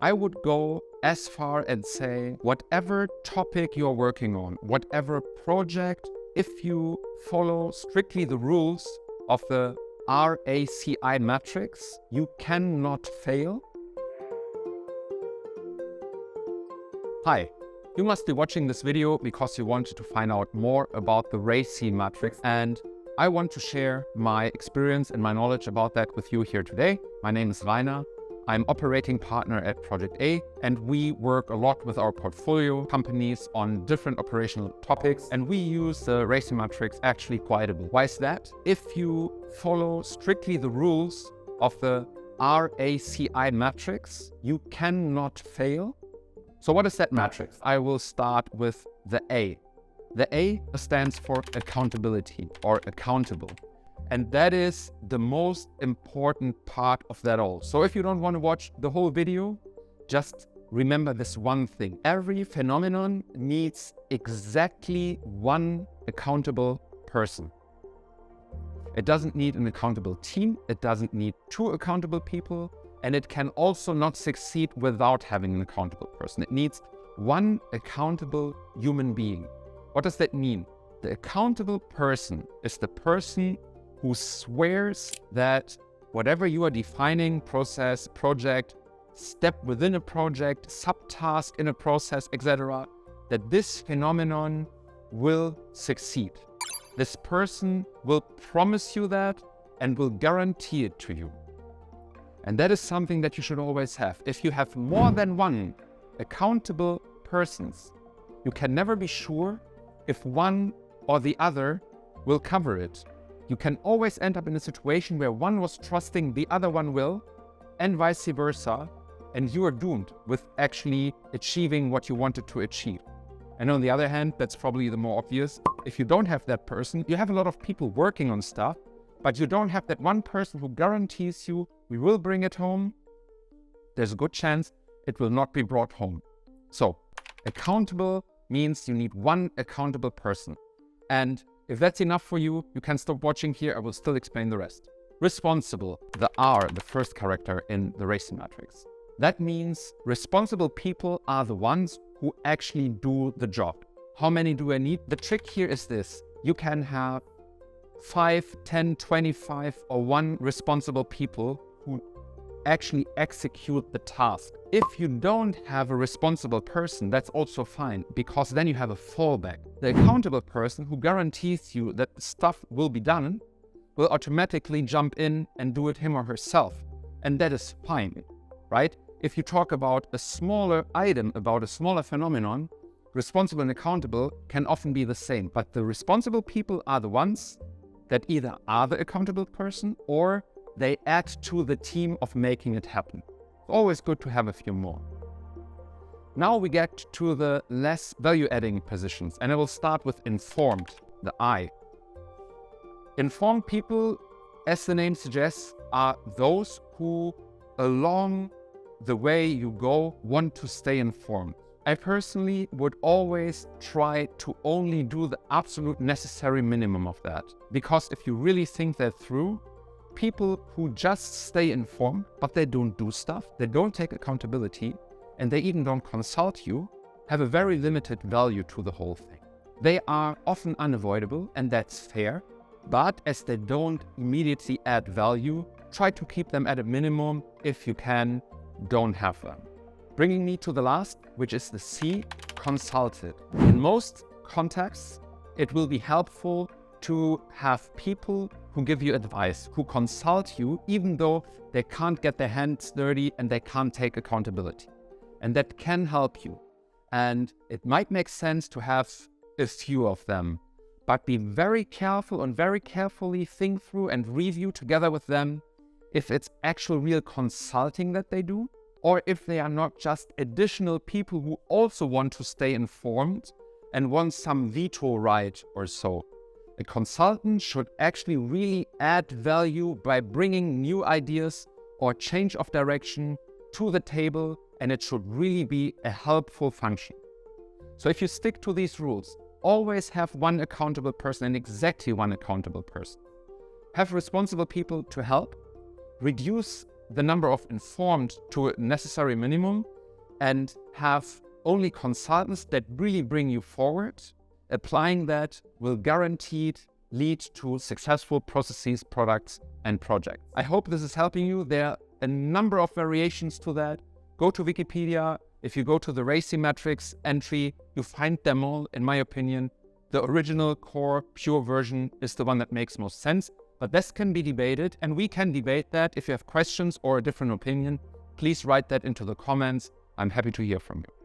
I would go as far and say whatever topic you're working on, whatever project, if you follow strictly the rules of the RACI Matrix, you cannot fail. Hi, you must be watching this video because you wanted to find out more about the RACI Matrix, and I want to share my experience and my knowledge about that with you here today. My name is Rainer. I'm operating partner at Project A, and we work a lot with our portfolio companies on different operational topics, and we use the RACI Matrix actually quite a bit. Why is that? If you follow strictly the rules of the RACI Matrix, you cannot fail. So what is that matrix? I will start with the A. The A stands for accountability or accountable. And that is the most important part of that all. So if you don't want to watch the whole video, just remember this one thing. Every phenomenon needs exactly one accountable person. It doesn't need an accountable team. It doesn't need two accountable people. And it can also not succeed without having an accountable person. It needs one accountable human being. What does that mean? The accountable person is the person who swears that whatever you are defining, process, project, step within a project, subtask in a process, etc., that this phenomenon will succeed. This person will promise you that and will guarantee it to you. And that is something that you should always have. If you have more than one accountable persons, you can never be sure if one or the other will cover it. You can always end up in a situation where one was trusting the other one will, and vice versa, and you are doomed with actually achieving what you wanted to achieve. And on the other hand, that's probably the more obvious. If you don't have that person, you have a lot of people working on stuff, but you don't have that one person who guarantees you, we will bring it home. There's a good chance it will not be brought home. So, accountable means you need one accountable person. And if that's enough for you, you can stop watching here. I will still explain the rest. Responsible, the R, the first character in the RACI Matrix. That means responsible people are the ones who actually do the job. How many do I need? The trick here is this. You can have 5, 10, 25 or one responsible people who actually execute the task. If you don't have a responsible person, that's also fine, because then you have a fallback. The accountable person who guarantees you that the stuff will be done will automatically jump in and do it him or herself. And that is fine, right? If you talk about a smaller item, about a smaller phenomenon, responsible and accountable can often be the same. But the responsible people are the ones that either are the accountable person or they add to the team of making it happen. Always good to have a few more. Now we get to the less value-adding positions, and I will start with informed, the I. Informed people, as the name suggests, are those who, along the way you go, want to stay informed. I personally would always try to only do the absolute necessary minimum of that. Because if you really think that through, people who just stay informed, but they don't do stuff, they don't take accountability, and they even don't consult you, have a very limited value to the whole thing. They are often unavoidable, and that's fair, but as they don't immediately add value, try to keep them at a minimum. If you can, don't have them. Bringing me to the last, which is the C, consulted. In most contexts, it will be helpful to have people who give you advice, who consult you, even though they can't get their hands dirty and they can't take accountability. And that can help you. And it might make sense to have a few of them, but be very careful and very carefully think through and review together with them if it's actual real consulting that they do, or if they are not just additional people who also want to stay informed and want some veto right or so. A consultant should actually really add value by bringing new ideas or change of direction to the table, and it should really be a helpful function. So if you stick to these rules, always have one accountable person and exactly one accountable person. Have responsible people to help, reduce the number of informed to a necessary minimum and have only consultants that really bring you forward, applying that will guaranteed lead to successful processes, products, and projects. I hope this is helping you. There are a number of variations to that. Go to Wikipedia. If you go to the RACI Matrix entry, you find them all. In my opinion, the original core pure version is the one that makes most sense, but this can be debated, and we can debate that. If you have questions or a different opinion, please write that into the comments. I'm happy to hear from you.